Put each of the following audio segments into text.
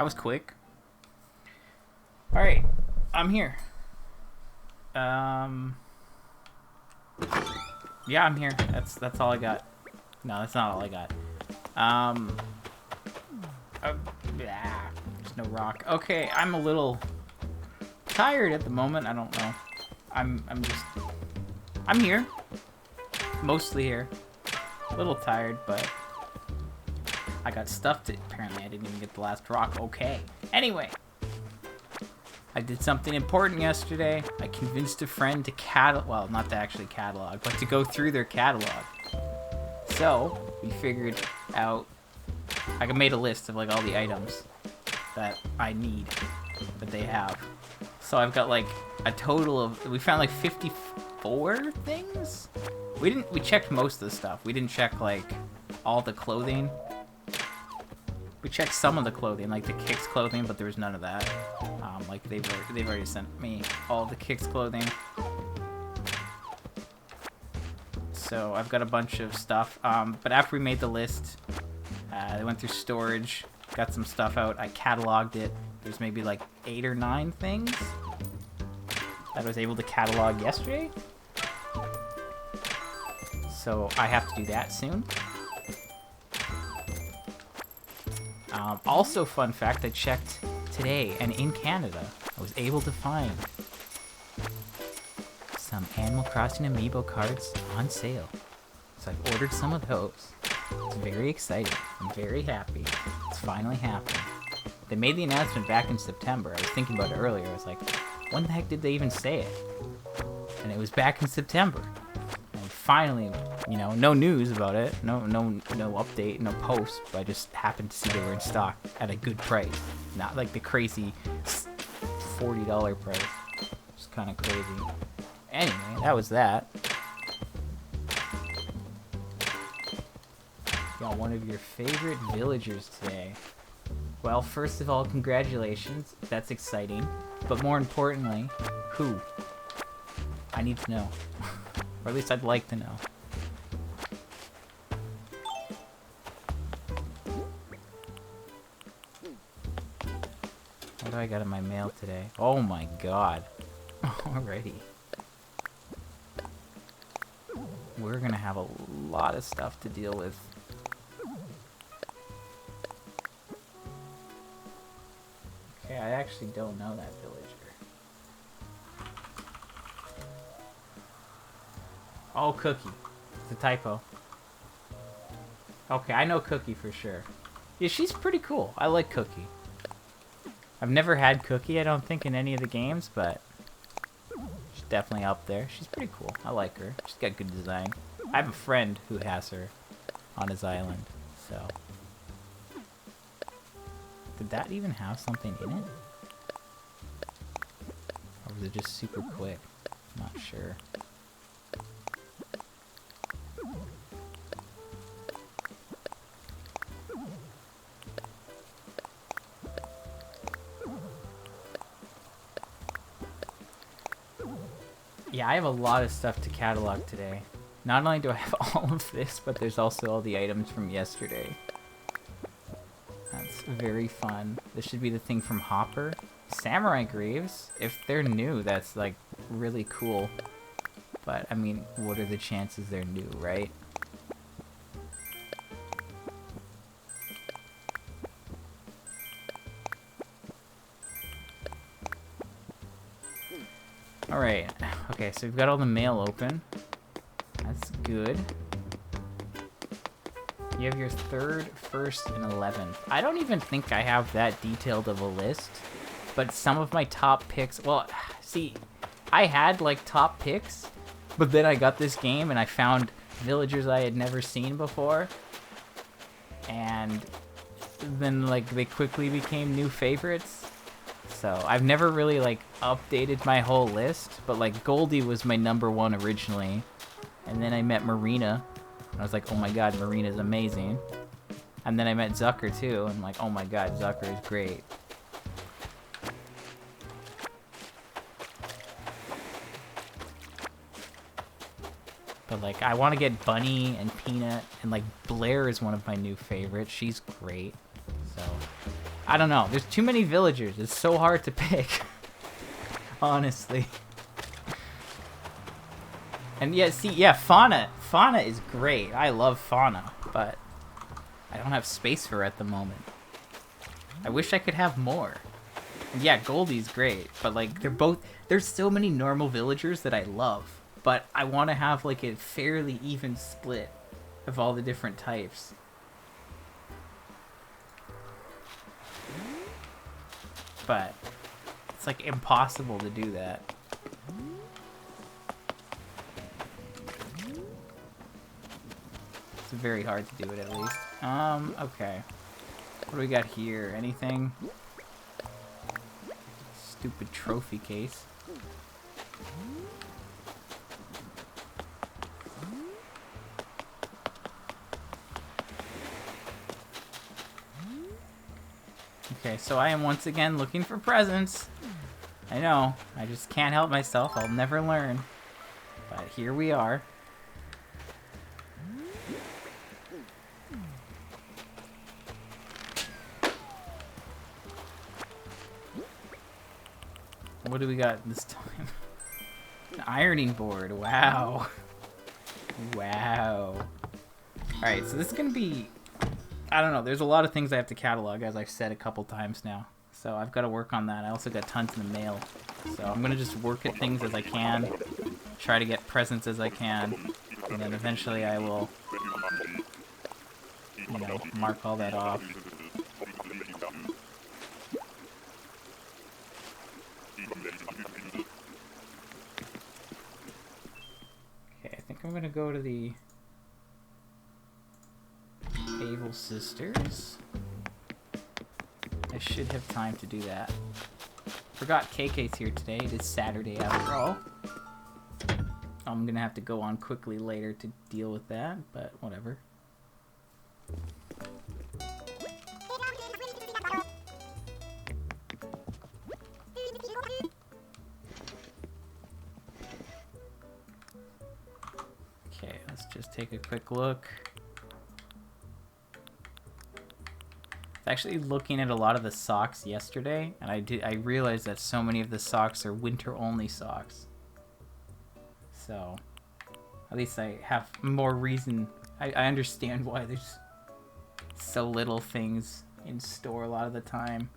That was quick. Alright, I'm here. Yeah, I'm here. That's all I got. No, that's not all I got. There's no rock. Okay, I'm a little tired at the moment. I don't know. I'm here. Mostly here. A little tired, but I got stuff to. Apparently, I didn't even get the last rock. Okay. Anyway, I did something important yesterday. I convinced a friend to well, not to actually catalog, but to go through their catalog. So we figured out. I made a list of like all the items that I need that they have. So I've got like a total of. We found like 54 things. We checked most of the stuff. We didn't check like all the clothing. We checked some of the clothing, like the Kicks clothing, but there was none of that. Like they've already sent me all the Kicks clothing. So I've got a bunch of stuff. But after we made the list, they went through storage, got some stuff out. I cataloged it. There's maybe like 8 or 9 things that I was able to catalog yesterday. So I have to do that soon. Also, fun fact, I checked today, and in Canada, I was able to find some Animal Crossing Amiibo cards on sale. So I've ordered some of those. It's very exciting. I'm very happy. It's finally happening. They made the announcement back in September. I was thinking about it earlier. I was like, when the heck did they even say it? And it was back in September. And finally, you know, no news about it. No update, no post. But I just happened to see they were in stock at a good price. Not like the crazy $40 price. It's kind of crazy. Anyway, that was that. Got one of your favorite villagers today. Well, first of all, congratulations. That's exciting. But more importantly, who? I need to know. Or at least I'd like to know. What do I got in my mail today? Oh my god. Alrighty. We're gonna have a lot of stuff to deal with. Okay, I actually don't know that villager. Oh, Cookie. It's a typo. Okay, I know Cookie for sure. Yeah, she's pretty cool. I like Cookie. I've never had Cookie, I don't think, in any of the games, but she's definitely up there. She's pretty cool. I like her. She's got good design. I have a friend who has her on his island, so. Did that even have something in it? Or was it just super quick? I'm not sure. Yeah, I have a lot of stuff to catalog today. Not only do I have all of this, but there's also all the items from yesterday. That's very fun. This should be the thing from Hopper. Samurai Greaves, if they're new, that's like really cool. But I mean, what are the chances they're new, right? Alright, okay, so we've got all the mail open. That's good. You have your 3rd, 1st, and 11th. I don't even think I have that detailed of a list, but some of my top picks... Well, see, I had, like, top picks, but then I got this game and I found villagers I had never seen before, and then, like, they quickly became new favorites. So I've never really like updated my whole list, but like Goldie was my #1 originally, and then I met Marina, and I was like, oh my god, Marina's amazing. And then I met Zucker too, and I'm like, oh my god, Zucker is great. But like, I want to get Bunny and Peanut, and like Blair is one of my new favorites. She's great. So I don't know. There's too many villagers. It's so hard to pick. Honestly. And yeah, see, yeah, fauna. Fauna is great. I love fauna, but I don't have space for it at the moment. I wish I could have more. And yeah, Goldie's great, but like there's so many normal villagers that I love, but I want to have like a fairly even split of all the different types. But it's like impossible to do that. It's very hard to do it, at least. Okay. What do we got here? Anything? Stupid trophy case. Okay, so I am once again looking for presents. I know, I just can't help myself. I'll never learn. But here we are. What do we got this time? An ironing board. Wow. Wow. Alright, so this is gonna be... I don't know, there's a lot of things I have to catalog, as I've said a couple times now. So I've got to work on that. I also got tons in the mail. So I'm gonna just work at things as I can. Try to get presents as I can. And then eventually I will... you know, mark all that off. Okay, I think I'm gonna go to the Able Sisters. I should have time to do that. Forgot KK's here today. It is Saturday after all. I'm gonna have to go on quickly later to deal with that, but whatever. Okay, let's just take a quick look. Actually looking at a lot of the socks yesterday, and I realized that so many of the socks are winter only socks. So at least I have more reason. I understand why there's so little things in store a lot of the time.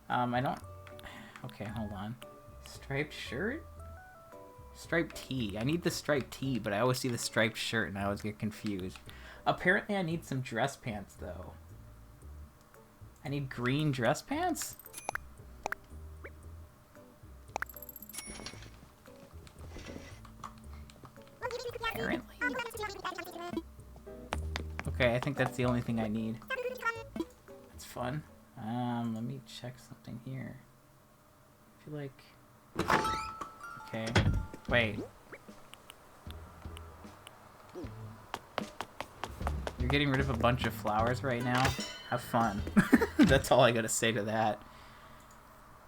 I don't... Okay, hold on. Striped shirt? Striped tee. I need the striped tee, but I always see the striped shirt and I always get confused. Apparently I need some dress pants though. I need green dress pants? Apparently. Okay, I think that's the only thing I need. That's fun. Let me check something here. I feel like... Okay. Wait. You're getting rid of a bunch of flowers right now? Have fun. That's all I gotta say to that.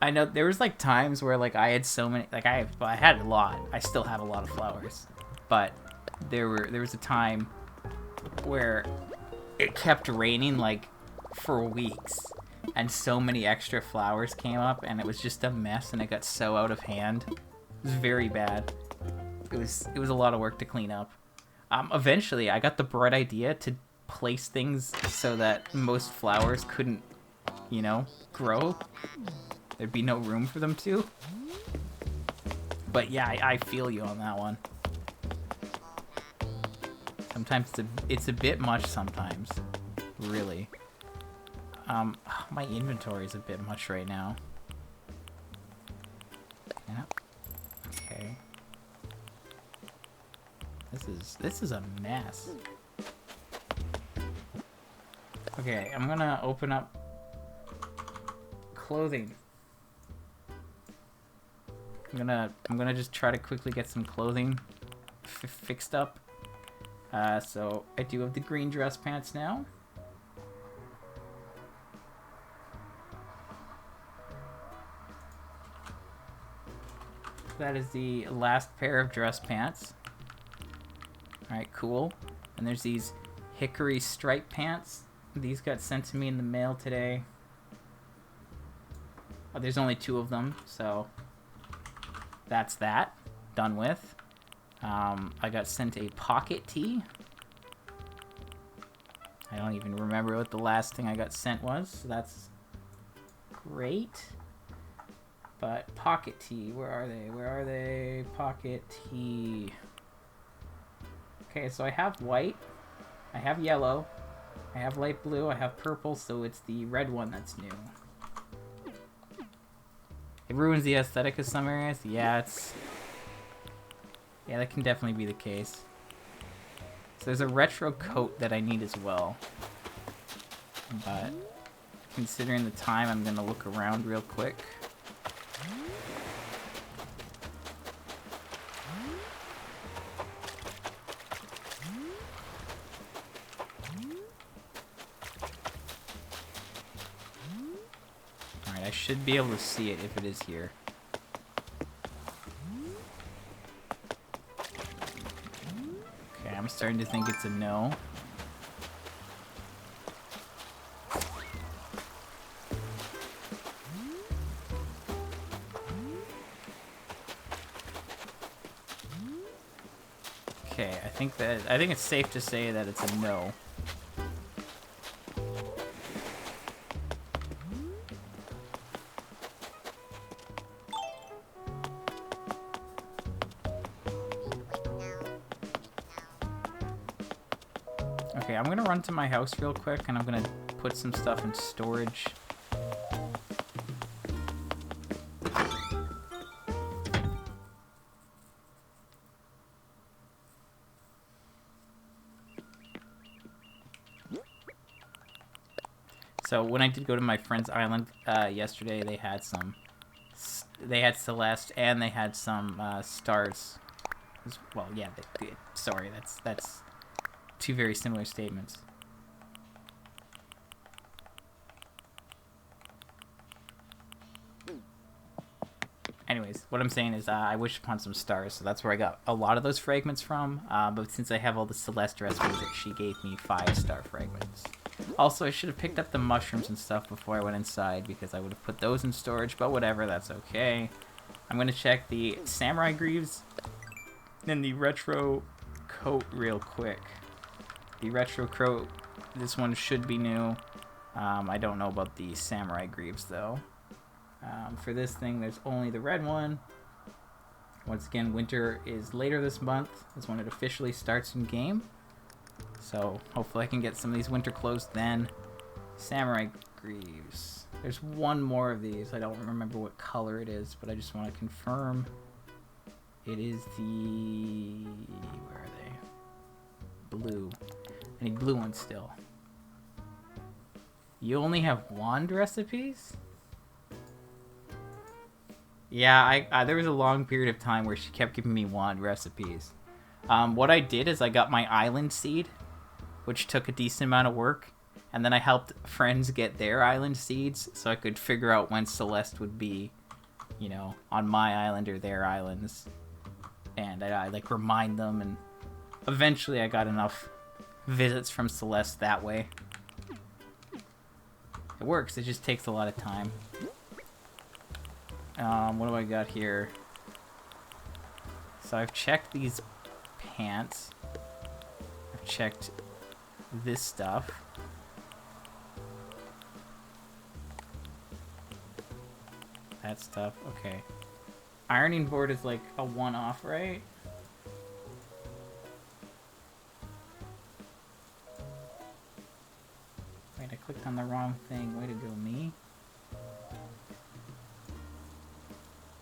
I know there was like times where like I had so many, like I had a lot. I still have a lot of flowers, but there was a time where it kept raining like for weeks, and so many extra flowers came up, and it was just a mess, and it got so out of hand. It was very bad. It was a lot of work to clean up. Eventually, I got the bright idea to place things so that most flowers couldn't, you know, grow. There'd be no room for them to. But yeah, I feel you on that one. Sometimes it's a bit much sometimes. Really. My inventory is a bit much right now. Yeah. Okay. This is a mess. Okay, I'm gonna open up clothing. I'm gonna just try to quickly get some clothing fixed up. So I do have the green dress pants now. That is the last pair of dress pants. Alright, cool. And there's these hickory stripe pants. These got sent to me in the mail today. Oh, there's only 2 of them, so that's that. Done with. I got sent a pocket tee. I don't even remember what the last thing I got sent was, so that's great. But pocket tee, where are they? Where are they? Pocket tee. Okay, so I have white, I have yellow, I have light blue, I have purple, so it's the red one that's new. It ruins the aesthetic of some areas. Yeah, yeah, that can definitely be the case. So there's a retro coat that I need as well. But considering the time, I'm gonna look around real quick. Alright, I should be able to see it if it is here. Okay, I'm starting to think it's a no. Okay, I think it's safe to say that it's a no. Okay, I'm gonna run to my house real quick and I'm gonna put some stuff in storage. So when I did go to my friend's island yesterday, they had Celeste and they had some stars. Well, yeah. Sorry, that's 2 very similar statements. Anyways, what I'm saying is I wished upon some stars, so that's where I got a lot of those fragments from. But since I have all the Celeste recipes, she gave me 5-star fragments. Also, I should have picked up the mushrooms and stuff before I went inside because I would have put those in storage, but whatever, that's okay. I'm going to check the Samurai Greaves and the Retro Coat real quick. The Retro Coat, this one should be new. I don't know about the Samurai Greaves, though. For this thing, there's only the red one. Once again, winter is later this month. That's when it officially starts in game. So hopefully I can get some of these winter clothes then. Samurai Greaves. There's one more of these. I don't remember what color it is, but I just want to confirm. It is the... where are they? Blue. I need blue ones still. You only have wand recipes? Yeah, there was a long period of time where she kept giving me wand recipes. What I did is I got my island seed, which took a decent amount of work, and then I helped friends get their island seeds so I could figure out when Celeste would be, you know, on my island or their islands. And I like remind them, and eventually I got enough visits from Celeste that way. It works, it just takes a lot of time. What do I got here? So I've checked these pants. I've checked this stuff. That stuff, okay. Ironing board is like a one-off, right? Wait, I clicked on the wrong thing. Way to go, me.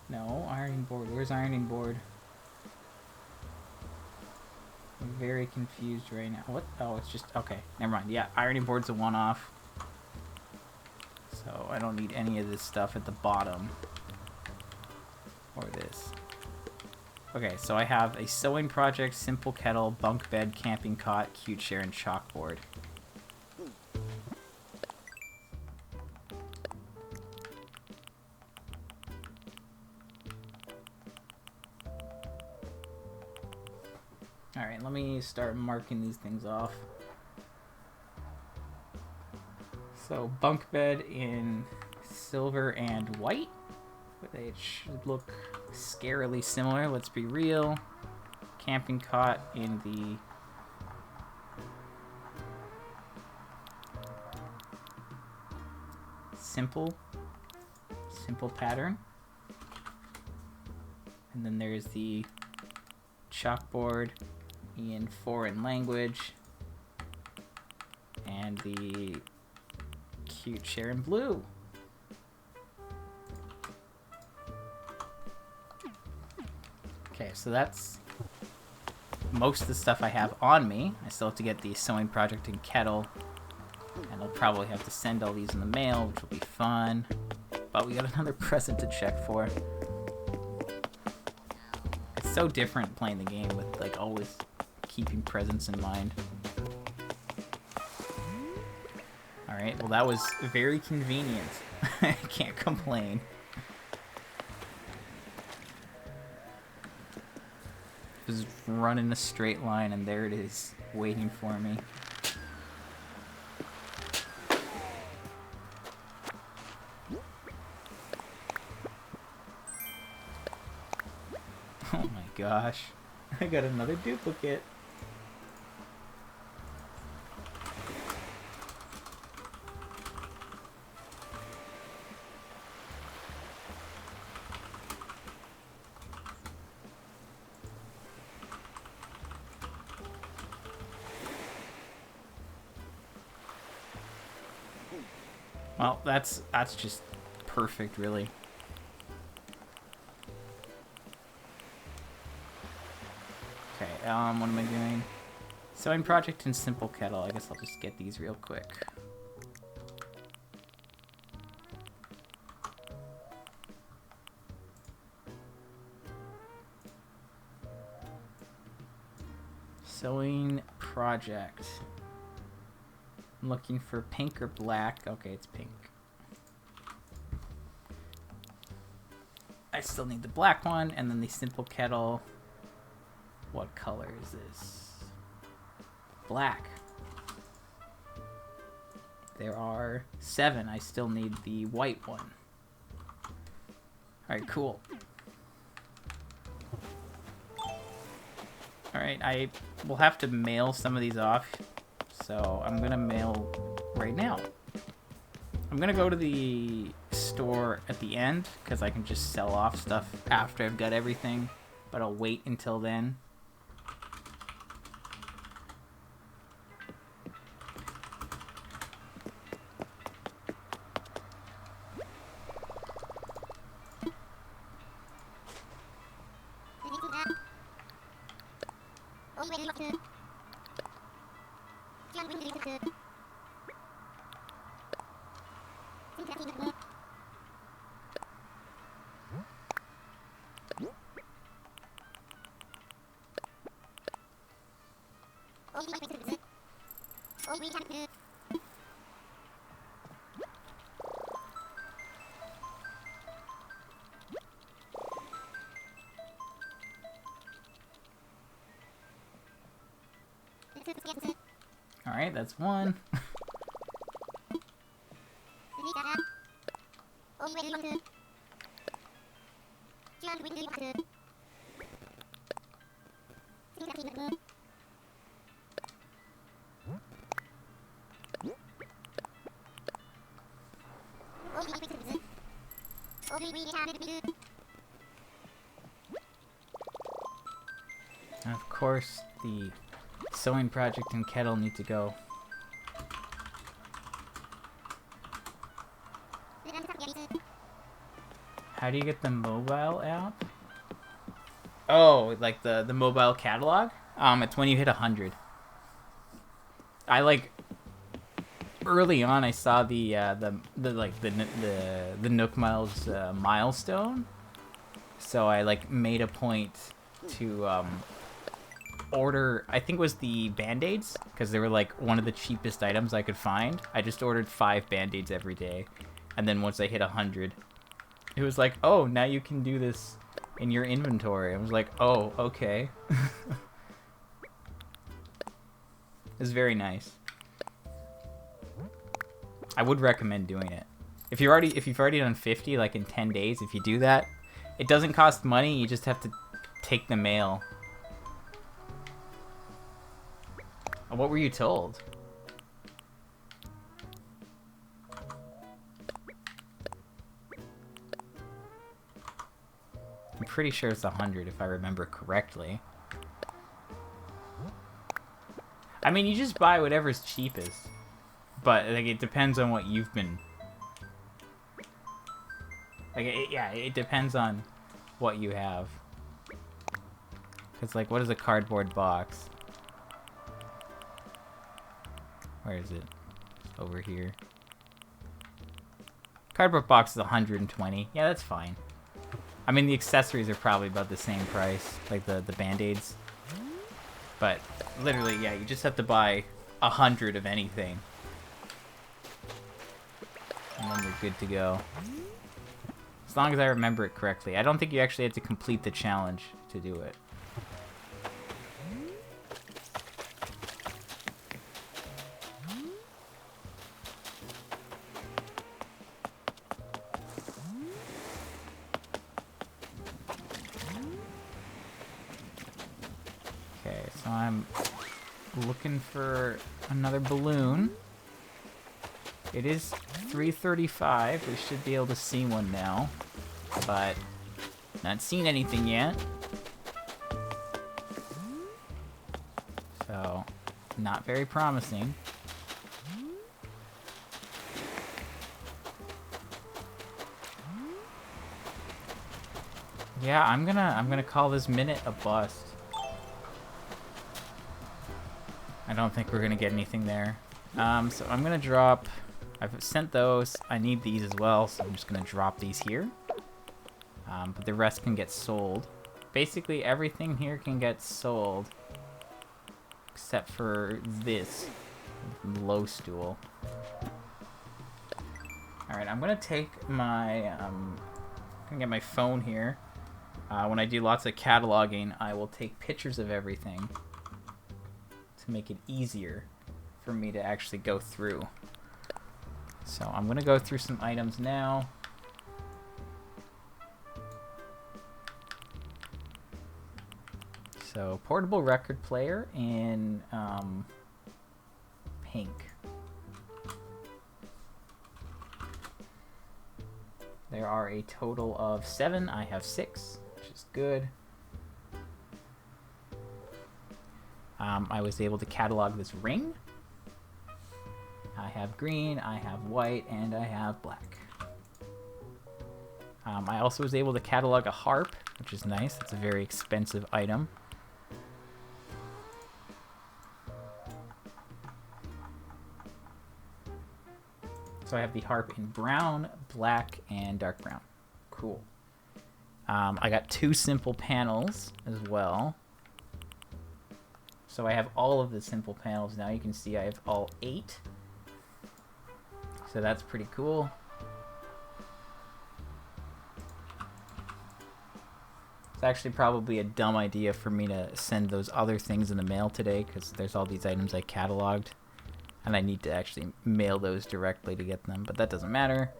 No, ironing board. Where's ironing board? I'm very confused right now. What? Oh, it's just... okay, never mind. Yeah, ironing board's a one-off. So I don't need any of this stuff at the bottom. Or this. Okay, so I have a sewing project, simple kettle, bunk bed, camping cot, cute chair, and chalkboard. Alright, let me start marking these things off. So, bunk bed in silver and white. They should look scarily similar, let's be real. Camping cot in the simple pattern. And then there's the chalkboard in foreign language. And the cute chair in blue. Okay, so that's most of the stuff I have on me. I still have to get the sewing project and kettle. And I'll probably have to send all these in the mail, which will be fun. But we got another present to check for. It's so different playing the game with, like, always keeping presents in mind. Alright, well that was very convenient. I can't complain. Just run in a straight line and there it is, waiting for me. Oh my gosh, I got another duplicate. Well, that's just perfect, really. Okay, what am I doing? Sewing project and simple kettle. I guess I'll just get these real quick. Sewing project. I'm looking for pink or black. Okay, it's pink. I still need the black one, and then the simple kettle. What color is this? Black. There are 7. I still need the white one. Alright, cool. Alright, I will have to mail some of these off. So I'm gonna mail right now. I'm gonna go to the store at the end because I can just sell off stuff after I've got everything, but I'll wait until then. Alright, that's one. And of course, the sewing project and kettle need to go. How do you get the mobile app? Oh, like the mobile catalog? It's when you hit 100. I like early on I saw the Nook Miles milestone. So I like made a point to order, I think it was the Band-Aids, because they were like one of the cheapest items I could find. I just ordered 5 Band-Aids every day. And then once I hit 100, it was like, oh, now you can do this in your inventory. I was like, oh, okay. It's very nice. I would recommend doing it. If you've already done 50 like in 10 days, if you do that, it doesn't cost money. You just have to take the mail. Oh, what were you told? I'm pretty sure it's 100 if I remember correctly. I mean, you just buy whatever's cheapest. But, like, it depends on what you've been... Like, it depends on what you have. Because, like, what is a cardboard box? Where is it? Over here. Cardboard box is 120. Yeah, that's fine. I mean, the accessories are probably about the same price. Like, the Band-Aids. But, literally, yeah, you just have to buy 100 of anything. And then you're good to go. As long as I remember it correctly. I don't think you actually have to complete the challenge to do it. Okay, so I'm looking for another balloon. It is 3:35. We should be able to see one now, but not seen anything yet. So, not very promising. Yeah, I'm gonna call this minute a bust. I don't think we're gonna get anything there. So I'm gonna drop. I've sent those. I need these as well, so I'm just gonna drop these here. But the rest can get sold. Basically, everything here can get sold, except for this low stool. All right, I'm gonna take my. I'm gonna get my phone here. When I do lots of cataloging, I will take pictures of everything to make it easier for me to actually go through. So I'm gonna go through some items now. So portable record player in pink. There are a total of 7. I have 6, which is good. I was able to catalog this ring. I have green, I have white, and I have black. I also was able to catalog a harp, which is nice. It's a very expensive item. So I have the harp in brown, black, and dark brown. Cool. I got 2 simple panels as well. So I have all of the simple panels now. You can see I have all 8. So that's pretty cool. It's actually probably a dumb idea for me to send those other things in the mail today, because there's all these items I cataloged. And I need to actually mail those directly to get them, but that doesn't matter.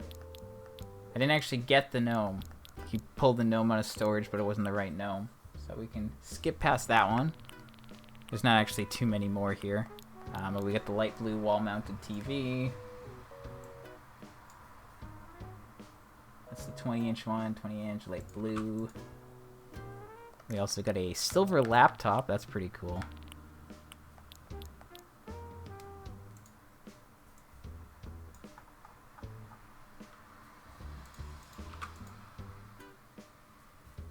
I didn't actually get the gnome. He pulled the gnome out of storage, but it wasn't the right gnome. So we can skip past that one. There's not actually too many more here. But we got the light blue wall-mounted TV. That's the 20-inch one, 20-inch light blue. We also got a silver laptop. That's pretty cool.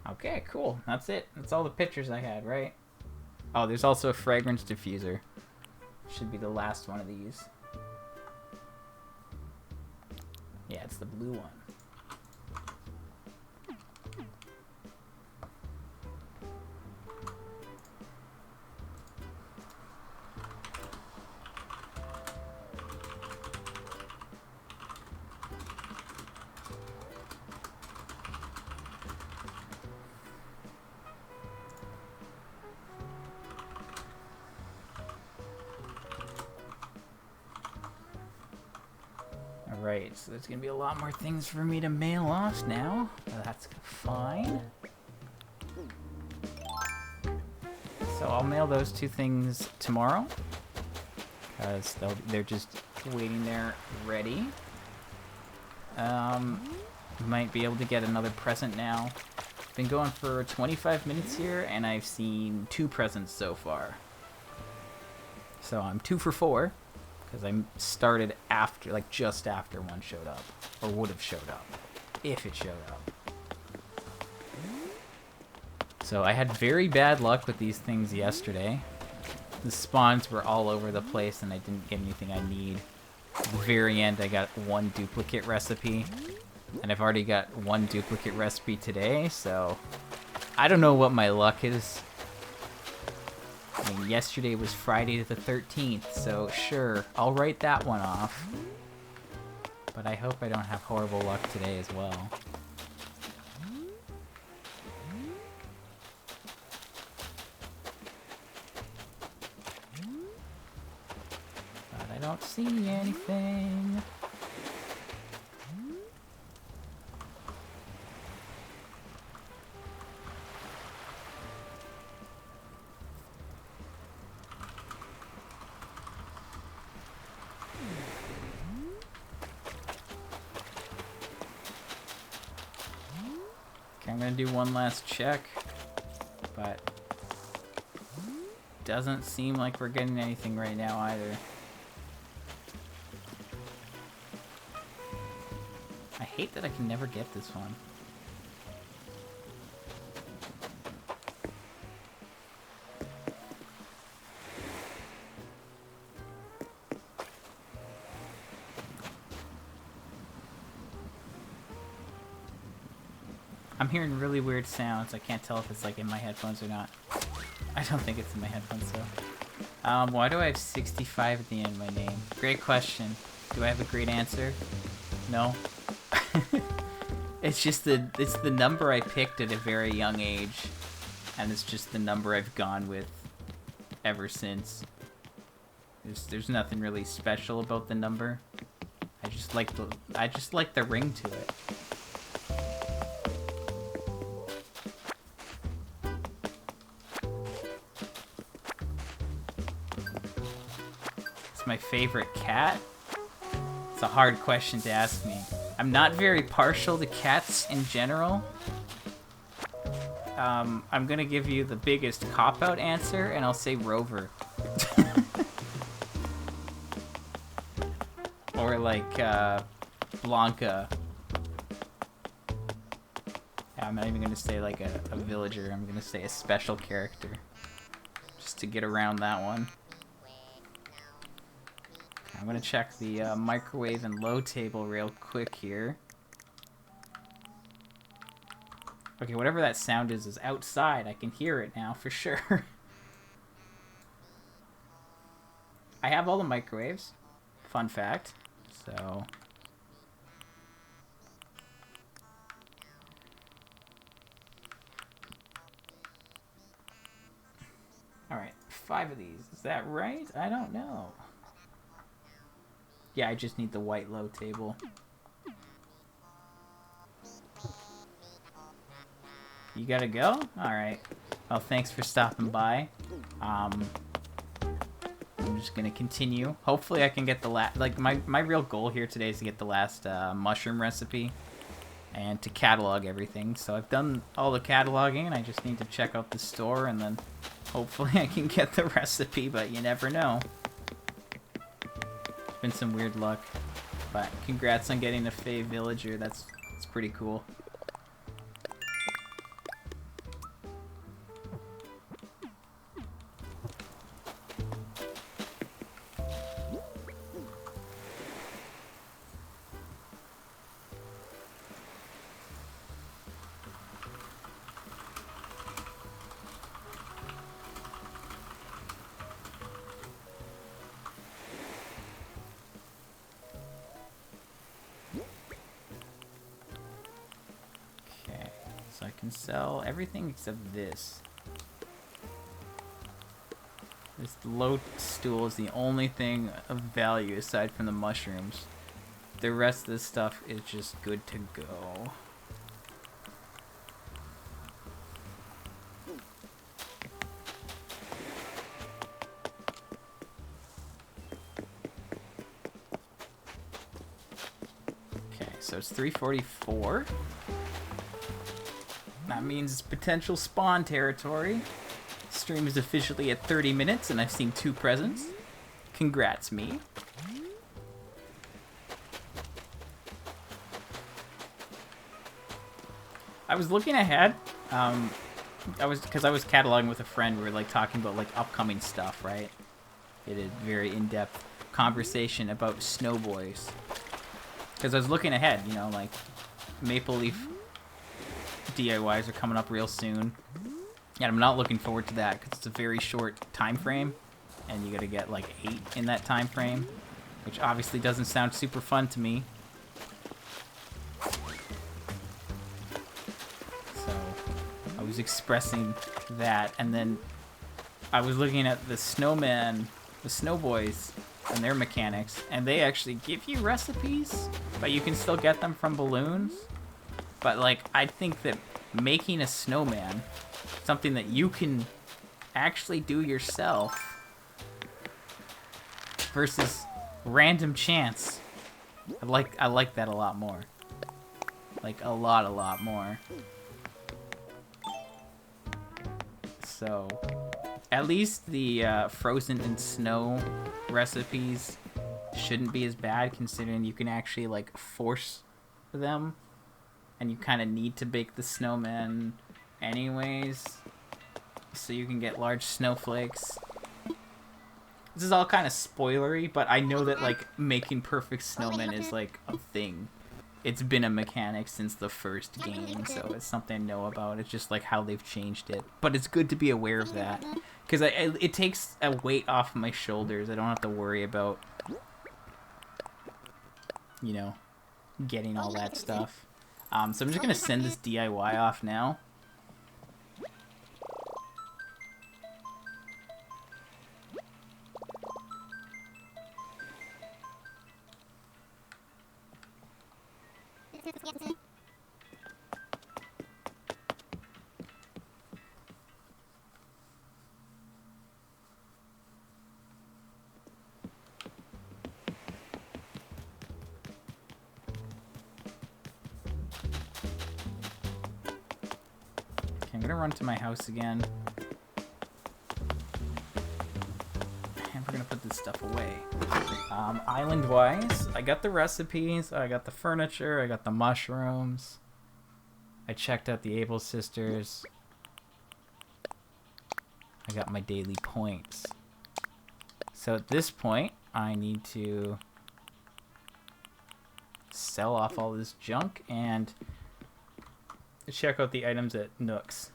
Okay, cool. That's it. That's all the pictures I had, right? Oh, there's also a fragrance diffuser. Should be the last one of these. Yeah, it's the blue one. Alright, so there's gonna be a lot more things for me to mail off now. That's fine. So I'll mail those 2 things tomorrow. Because they're just waiting there ready. Might be able to get another present now. Been going for 25 minutes here, and I've seen 2 presents so far. So I'm 2 for 4, because I started after, like just after one showed up, or would have showed up, if it showed up. So I had very bad luck with these things yesterday. The spawns were all over the place, and I didn't get anything I need. At the very end, I got 1 duplicate recipe. And I've already got 1 duplicate recipe today, so I don't know what my luck is. I mean, yesterday was Friday the 13th, so sure, I'll write that one off. But I hope I don't have horrible luck today as well. But I don't see anything. I'm gonna do one last check, but doesn't seem like we're getting anything right now either. I hate that I can never get this one. I'm hearing really weird sounds. I can't tell if it's like in my headphones or not. I don't think it's in my headphones though. Why do I have 65 at the end of my name? Great question. Do I have a great answer? No. It's just it's the number I picked at a very young age, and it's just the number I've gone with ever since. There's nothing really special about the number. I just like the ring to it. My favorite cat? It's a hard question to ask me. I'm not very partial to cats in general. I'm gonna give you the biggest cop-out answer, and I'll say Rover. Or like, Blanca. I'm not even gonna say like a villager, I'm gonna say a special character. Just to get around that one. I'm gonna check the microwave and low table real quick here. Okay, whatever that sound is outside. I can hear it now for sure. I have all the microwaves. Fun fact. So. Alright, 5 of these. Is that right? I don't know. Yeah, I just need the white low table. You gotta go? Alright. Well, thanks for stopping by. I'm just gonna continue. Hopefully I can get the last... Like, my real goal here today is to get the last mushroom recipe. And to catalog everything. So I've done all the cataloging, and I just need to check out the store, and then hopefully I can get the recipe, but you never know. Been some weird luck, but congrats on getting a Fey villager. That's pretty cool. So I can sell everything except this. This low stool is the only thing of value aside from the mushrooms. the rest of the stuff is just good to go. Okay, so it's 3:44. That means it's potential spawn territory. Stream is officially at 30 minutes and I've seen 2 presents. Congrats, me. I was looking ahead. Because I was cataloging with a friend. We were like talking about like upcoming stuff, right? We had a very in-depth conversation about Snowboys. Because I was looking ahead, you know, like Maple Leaf DIYs are coming up real soon. And I'm not looking forward to that because it's a very short time frame. And you gotta get like 8 in that time frame. Which obviously doesn't sound super fun to me. I was expressing that, and then I was looking at the Snowman, the Snowboys, and their mechanics, and they actually give you recipes, but you can still get them from balloons. But like, I think that making a snowman, something that you can actually do yourself, versus random chance, I like that a lot more. Like a lot more. So, at least the frozen in snow recipes shouldn't be as bad, considering you can actually like force them, and you kind of need to bake the snowman anyways, so you can get large snowflakes. This is all kind of spoilery, but I know that like making perfect snowmen is like a thing. It's been a mechanic since the first game, so it's something I know about. It's just like how they've changed it. But it's good to be aware of that, because it takes a weight off my shoulders. I don't have to worry about, you know, getting all that stuff. So I'm just going to send this DIY off now. I'm gonna run to my house again. And we're gonna put this stuff away. Island-wise, I got the recipes, I got the furniture, I got the mushrooms. I checked out the Able Sisters. I got my daily points. So at this point, I need to sell off all this junk and check out the items at Nooks.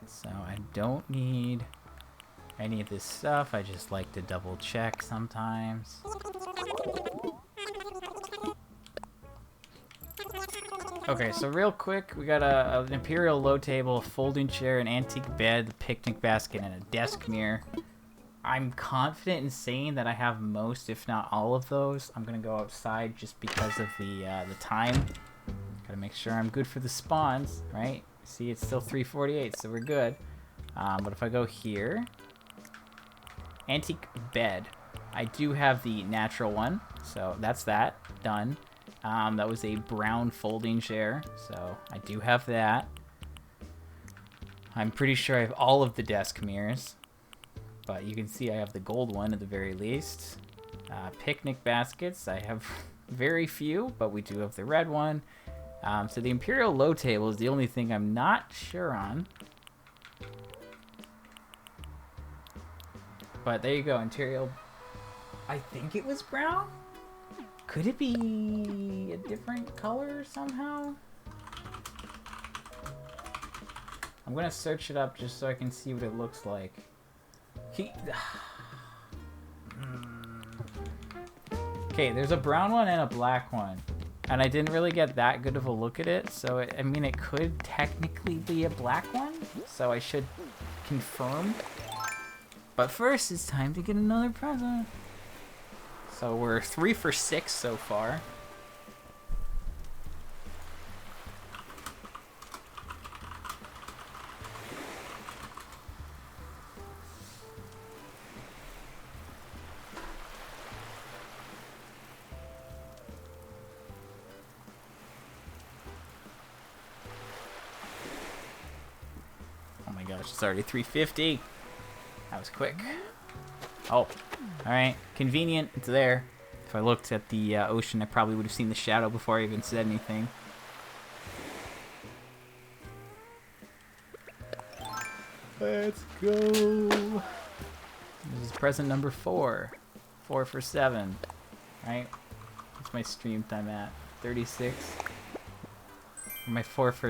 So I don't need any of this stuff. I just like to double check sometimes. Okay, so real quick, we got an Imperial low table, a folding chair, an antique bed, a picnic basket, and a desk mirror. I'm confident in saying that I have most, if not all of those. I'm gonna go outside just because of the time. Gotta make sure I'm good for the spawns, right? See, it's still 3:48, so we're good. But if I go here, antique bed. I do have the natural one, so that's that. Done. That was a brown folding chair, so I do have that. I'm pretty sure I have all of the desk mirrors, but you can see I have the gold one at the very least. Picnic baskets, I have very few, but we do have the red one. So the Imperial low table is the only thing I'm not sure on. But there you go, Interior. I think it was brown? Could it be a different color somehow? I'm gonna search it up just so I can see what it looks like. Okay, there's a brown one and a black one. And I didn't really get that good of a look at it, so I mean, it could technically be a black one, so I should confirm. But first, it's time to get another present. So we're 3 for 6 so far. Oh my gosh, it's already 3:50. That was quick. Oh, alright. Convenient. It's there. If I looked at the ocean, I probably would have seen the shadow before I even said anything. Let's go. This is present number 4. 4 for 7. Right? What's my stream time at? 36. My 4 for...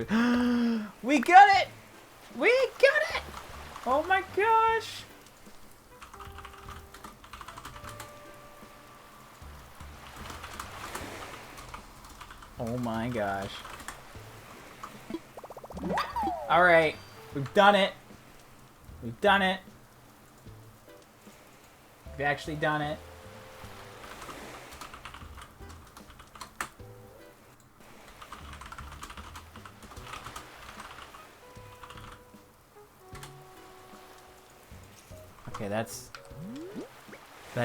We got it! We got it! Oh my gosh! Oh my gosh. Alright, we've done it. We've done it. We've actually done it. Okay, that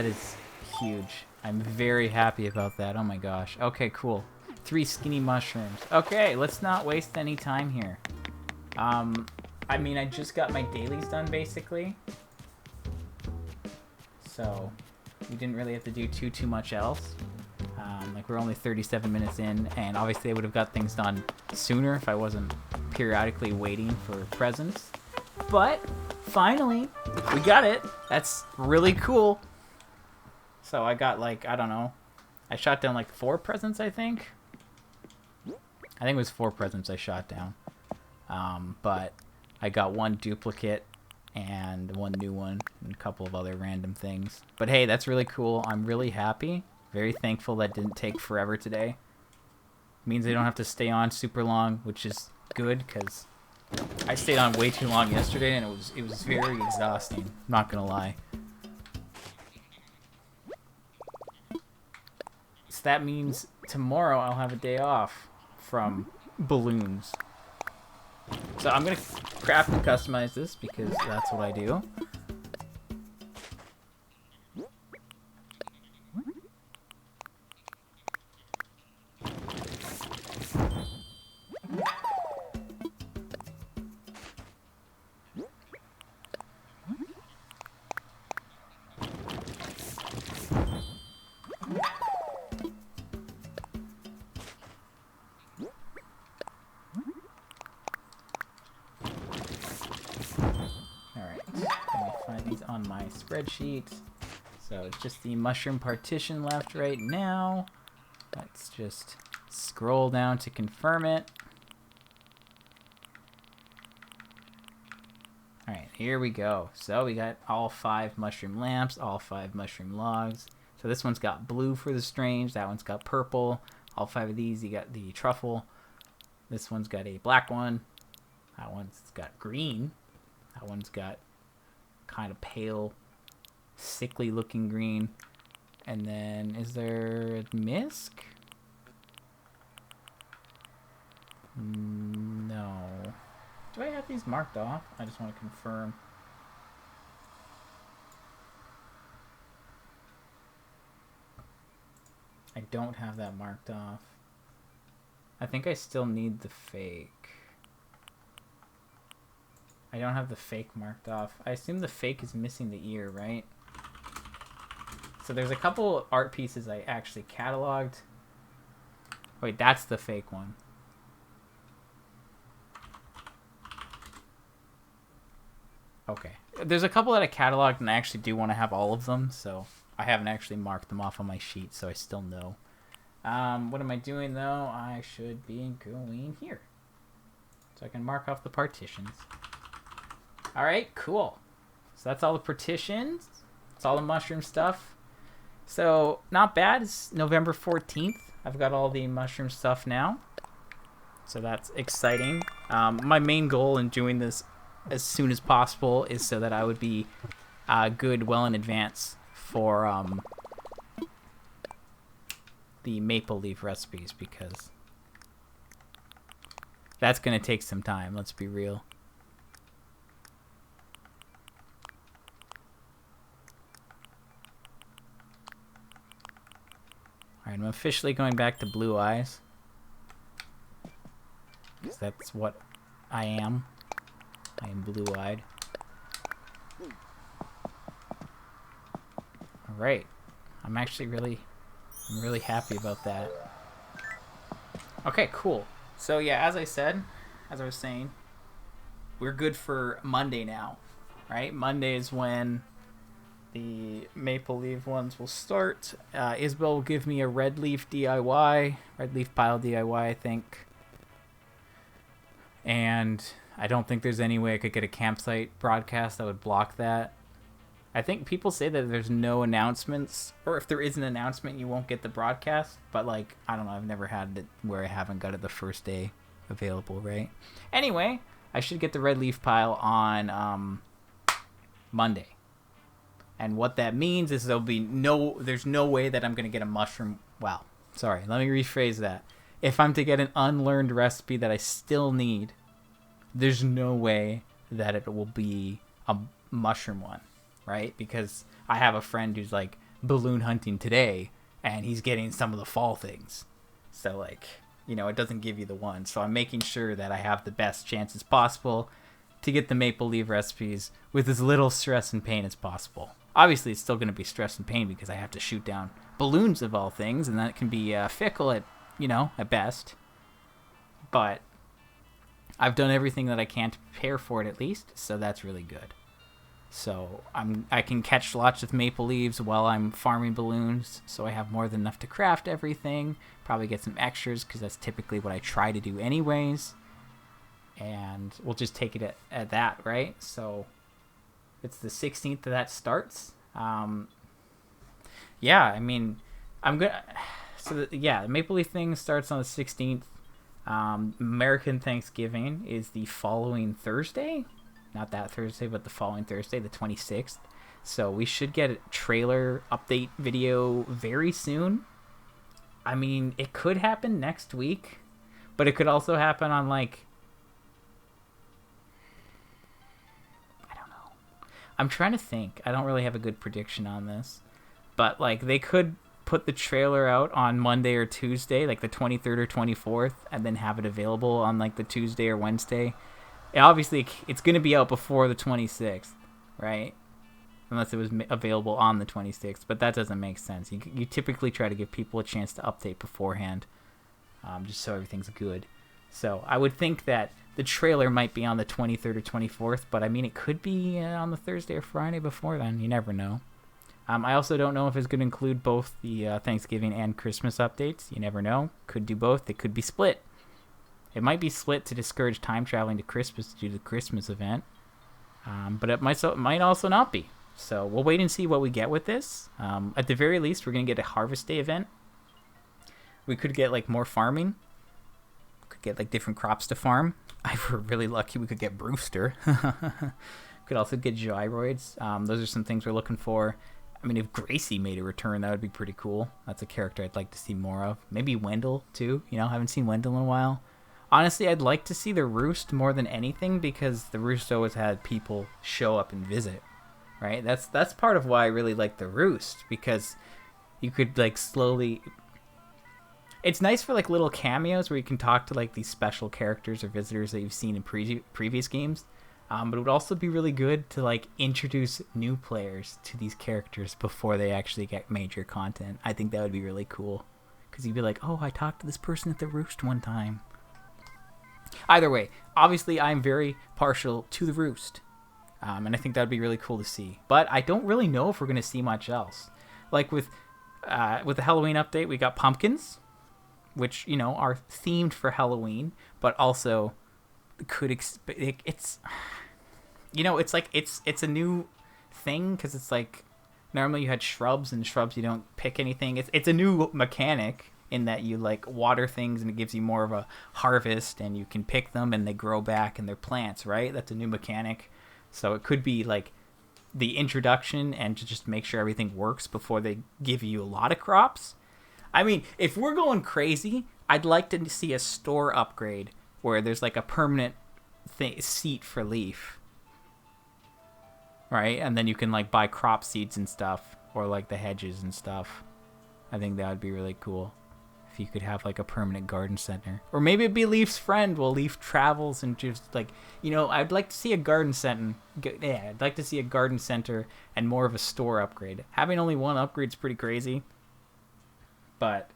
is huge. I'm very happy about that. Oh my gosh. Okay, cool. 3 skinny mushrooms. Okay, let's not waste any time here. I mean, I just got my dailies done, basically. So, we didn't really have to do too much else. Like, we're only 37 minutes in, and obviously I would have got things done sooner if I wasn't periodically waiting for presents. But, finally, we got it. That's really cool. So, I got, like, I don't know. I shot down, like, 4 presents, I think. I think it was 4 presents I shot down. But I got 1 duplicate and 1 new one and a couple of other random things. But hey, that's really cool. I'm really happy. Very thankful that didn't take forever today. Means I don't have to stay on super long, which is good because I stayed on way too long yesterday and it was very exhausting. Not gonna lie. So that means tomorrow I'll have a day off from balloons. So I'm gonna craft and customize this because that's what I do. Spreadsheet. So it's just the mushroom partition left right now. Let's just scroll down to confirm it. Alright, here we go. So we got all 5 mushroom lamps, all 5 mushroom logs. So this one's got blue for the strange, that one's got purple. All 5 of these, you got the truffle. This one's got a black one. That one's got green. That one's got kind of pale, sickly looking green. And then is there a misc? No. Do I have these marked off? I just want to confirm. I don't have that marked off. I think I still need the fake. I don't have the fake marked off. I assume the fake is missing the ear, right? So there's a couple art pieces I actually cataloged. Wait, that's the fake one. Okay. there's a couple that I cataloged, and I actually do want to have all of them, so I haven't actually marked them off on my sheet, so I still know. What am I doing, though? I should be going here. So I can mark off the partitions. Alright, cool. So that's all the partitions. That's all the mushroom stuff. So, not bad. It's November 14th. I've got all the mushroom stuff now. So that's exciting. My main goal in doing this as soon as possible is so that I would be good well in advance for the maple leaf recipes, because that's going to take some time, let's be real. Alright, I'm officially going back to blue eyes, because that's what I am. I am blue-eyed. Alright. I'm actually really happy about that. Okay, cool. So yeah, as I was saying, we're good for Monday now, right? Monday is when the maple leaf ones will start. Isabel will give me a red leaf DIY, red leaf pile DIY, I think. And I don't think there's any way I could get a campsite broadcast that would block that. I think people say that there's no announcements, or if there is an announcement, you won't get the broadcast. But, like, I don't know. I've never had it where I haven't got it the first day available, right? Anyway, I should get the red leaf pile on Monday. And what that means is there's no way that I'm going to get a mushroom. Wow. Sorry. Let me rephrase that. If I'm to get an unlearned recipe that I still need, there's no way that it will be a mushroom one, right? Because I have a friend who's like balloon hunting today, and he's getting some of the fall things. So, like, you know, it doesn't give you the one. So I'm making sure that I have the best chances possible to get the maple leaf recipes with as little stress and pain as possible. Obviously, it's still going to be stress and pain because I have to shoot down balloons of all things, and that can be fickle at best. But I've done everything that I can to prepare for it, at least, so that's really good. So I can catch lots of maple leaves while I'm farming balloons, so I have more than enough to craft everything. Probably get some extras, because that's typically what I try to do anyways. And we'll just take it at that, right? So it's the 16th that starts. Yeah, I mean, I'm gonna. So the Maple Leaf thing starts on the 16th. American Thanksgiving is the following Thursday. Not that Thursday, but the following Thursday, the 26th. So we should get a trailer update video very soon. I mean, it could happen next week, but it could also happen on, like, I don't know. I'm trying to think. I don't really have a good prediction on this. But, like, they could put the trailer out on Monday or Tuesday, like the 23rd or 24th, and then have it available on, like, the Tuesday or Wednesday. Obviously, it's going to be out before the 26th, right? Unless it was available on the 26th, but that doesn't make sense. You typically try to give people a chance to update beforehand, just so everything's good. So I would think that the trailer might be on the 23rd or 24th, but I mean, it could be on the Thursday or Friday before then. You never know. I also don't know if it's going to include both the Thanksgiving and Christmas updates. You never know. Could do both. They could be split. It might be split to discourage time traveling to Christmas to do the Christmas event. But it might also not be. So we'll wait and see what we get with this. At the very least, we're going to get a Harvest Day event. We could get, like, more farming. We could get, like, different crops to farm. If we're really lucky, we could get Brewster. Could also get Gyroids. Those are some things we're looking for. I mean, if Gracie made a return, that would be pretty cool. That's a character I'd like to see more of. Maybe Wendell, too. You know, haven't seen Wendell in a while. Honestly, I'd like to see the Roost more than anything, because the Roost always had people show up and visit, right? That's part of why I really like the Roost, because you could, like, slowly... It's nice for, like, little cameos where you can talk to, like, these special characters or visitors that you've seen in previous games. But it would also be really good to, like, introduce new players to these characters before they actually get major content. I think that would be really cool, because you'd be like, oh, I talked to this person at the Roost one time. Either way, obviously I'm very partial to the Roost. And I think that would be really cool to see. But I don't really know if we're going to see much else. Like with the Halloween update, we got pumpkins, which, you know, are themed for Halloween, but also it's, you know, it's like it's a new thing, because it's like normally you had shrubs, and shrubs you don't pick anything. It's a new mechanic in that you like water things, and it gives you more of a harvest, and you can pick them and they grow back and they're plants, right? That's a new mechanic. So it could be like the introduction, and to just make sure everything works before they give you a lot of crops. I mean, if we're going crazy, I'd like to see a store upgrade where there's like a permanent seat for Leaf, right? And then you can like buy crop seeds and stuff, or like the hedges and stuff. I think that would be really cool if you could have like a permanent garden center. Or maybe it'd be Leaf's friend while Leaf travels, and just like, you know, I'd like to see a garden center. Yeah, I'd like to see a garden center and more of a store upgrade. Having only one upgrade is pretty crazy. But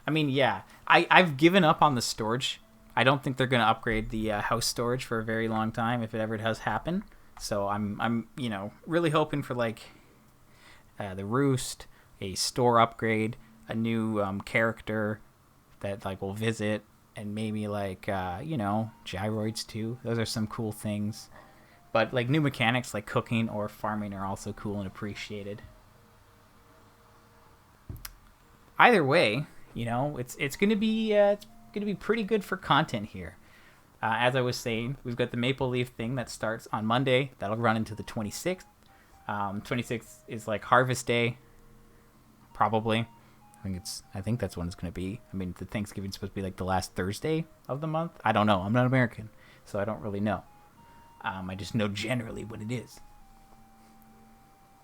I mean, yeah, I've given up on the storage. I don't think they're going to upgrade the house storage for a very long time, if it ever does happen. So I'm you know, really hoping for like the roost, a store upgrade, a new character that like will visit, and maybe like you know, gyroids too. Those are some cool things. But like new mechanics like cooking or farming are also cool and appreciated. Either way, you know, it's gonna be pretty good for content here. As I was saying, we've got the Maple Leaf thing that starts on Monday. That'll run into the 26th. 26th is like Harvest Day, probably. I think that's when it's gonna be. I mean, the Thanksgiving's supposed to be like the last Thursday of the month. I don't know. I'm not American, so I don't really know. I just know generally what it is.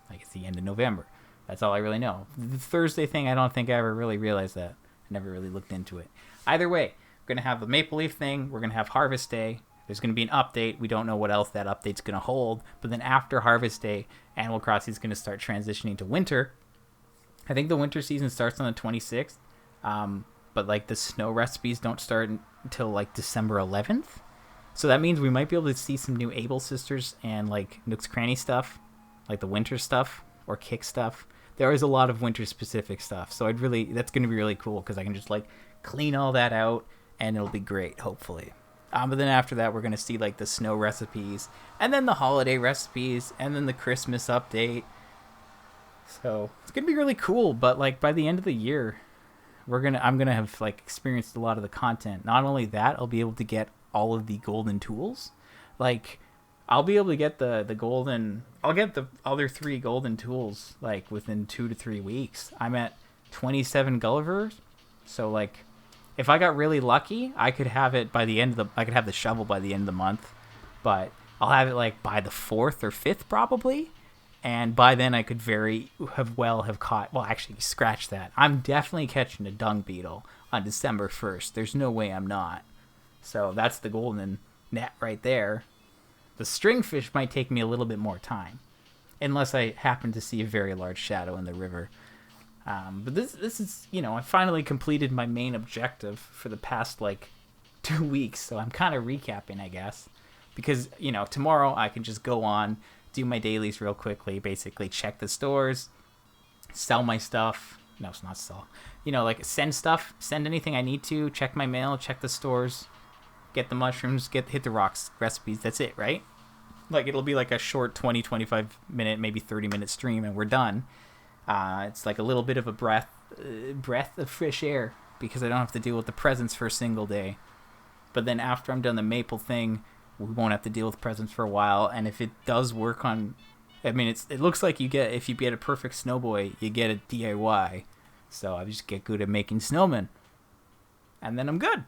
Like it's the end of November. That's all I really know. The Thursday thing, I don't think I ever really realized that. I never really looked into it. Either way, we're going to have the Maple Leaf thing. We're going to have Harvest Day. There's going to be an update. We don't know what else that update's going to hold. But then after Harvest Day, Animal Crossing is going to start transitioning to winter. I think the winter season starts on the 26th. But like the snow recipes don't start until like December 11th. So that means we might be able to see some new Able Sisters and like Nook's Cranny stuff. Like the winter stuff or Kick stuff. There is a lot of winter specific stuff, so that's going to be really cool, because I can just like clean all that out and it'll be great, hopefully. But then after that, we're going to see like the snow recipes, and then the holiday recipes, and then the Christmas update. So it's going to be really cool. But like by the end of the year, I'm going to have like experienced a lot of the content. Not only that, I'll be able to get all of the golden tools. Like I'll be able to get the golden. I'll get the other 3 golden tools like within 2 to 3 weeks. I'm at 27 Gullivers, so like if I got really lucky, I could have it by the end of I could have the shovel by the end of the month, but I'll have it like by the 4th or 5th probably, and by then I could have caught. Well, actually, scratch that. I'm definitely catching a dung beetle on December 1st. There's no way I'm not. So that's the golden net right there. The stringfish might take me a little bit more time, unless I happen to see a very large shadow in the river. But this is, you know, I finally completed my main objective for the past, like, 2 weeks, so I'm kind of recapping, I guess. Because, you know, tomorrow I can just go on, do my dailies real quickly, basically check the stores, sell my stuff. No, it's not sell. You know, like, send anything I need to, check my mail, check the stores, get the mushrooms, hit the rocks recipes. That's it, right? Like, it'll be like a short 20, 25 minute, maybe 30-minute stream, and we're done. It's like a little bit of a breath of fresh air, because I don't have to deal with the presents for a single day. But then after I'm done the maple thing, we won't have to deal with presents for a while. And if it does work on, I mean, it looks like if you get a perfect snowboy, you get a DIY. So I just get good at making snowmen, and then I'm good.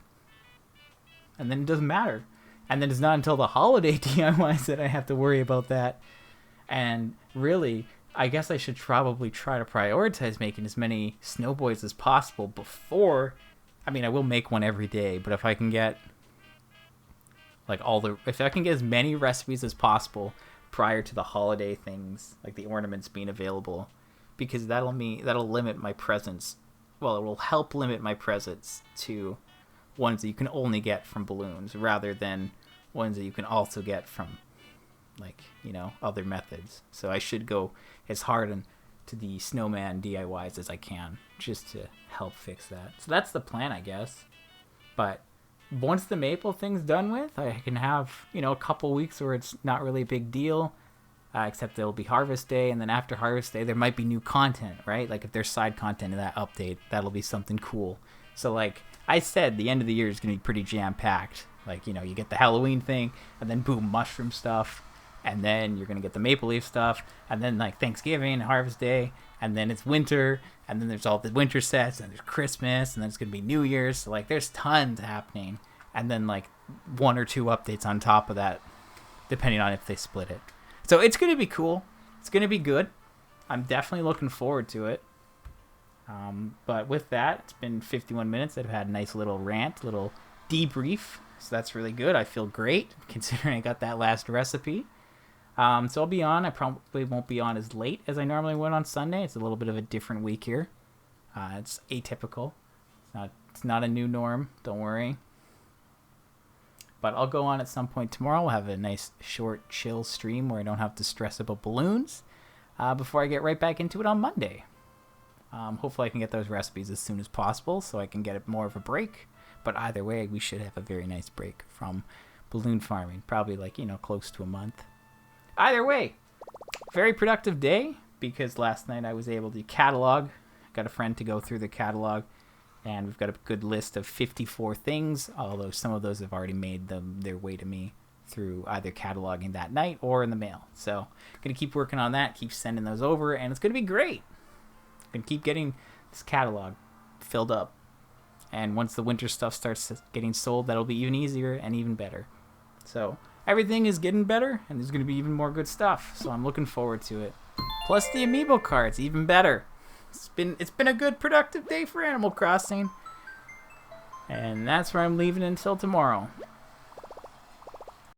And then it doesn't matter. And then it's not until the holiday DIYs that I have to worry about that. And really, I guess I should probably try to prioritize making as many snowboys as possible before. I mean, I will make one every day, but if I can get if I can get as many recipes as possible prior to the holiday things, like the ornaments being available, because that'll limit my presents. Well, it will help limit my presents to ones that you can only get from balloons, rather than ones that you can also get from like, you know, other methods. So I should go as hard to the snowman DIYs as I can, just to help fix that. So that's the plan, I guess. But once the maple thing's done with, I can have, you know, a couple weeks where it's not really a big deal, except there'll be Harvest Day, and then after Harvest Day, there might be new content, right? Like, if there's side content in that update, that'll be something cool. So, like I said, the end of the year is going to be pretty jam-packed. Like, you know, you get the Halloween thing, and then boom, mushroom stuff, and then you're going to get the maple leaf stuff, and then, like, Thanksgiving, Harvest Day, and then it's winter, and then there's all the winter sets, and there's Christmas, and then it's going to be New Year's. So, like, there's tons happening, and then, like, 1 or 2 updates on top of that, depending on if they split it. So it's going to be cool. It's going to be good. I'm definitely looking forward to it. But with that, it's been 51 minutes. I've had a nice little rant, little debrief. So that's really good. I feel great considering I got that last recipe. So I'll be on. I probably won't be on as late as I normally would on Sunday. It's a little bit of a different week here. It's atypical. It's not a new norm. Don't worry. But I'll go on at some point tomorrow. We'll have a nice, short, chill stream where I don't have to stress about balloons before I get right back into it on Monday. Hopefully I can get those recipes as soon as possible so I can get more of a break. But either way, we should have a very nice break from balloon farming. Probably like, you know, close to a month. Either way, very productive day because last night I was able to catalog. Got a friend to go through the catalog. And we've got a good list of 54 things, although some of those have already made their way to me through either cataloging that night or in the mail. So I'm going to keep working on that, keep sending those over, and it's going to be great. I'm going to keep getting this catalog filled up. And once the winter stuff starts getting sold, that'll be even easier and even better. So everything is getting better, and there's going to be even more good stuff. So I'm looking forward to it. Plus the amiibo cards, even better. It's been a good productive day for Animal Crossing. And that's where I'm leaving until tomorrow.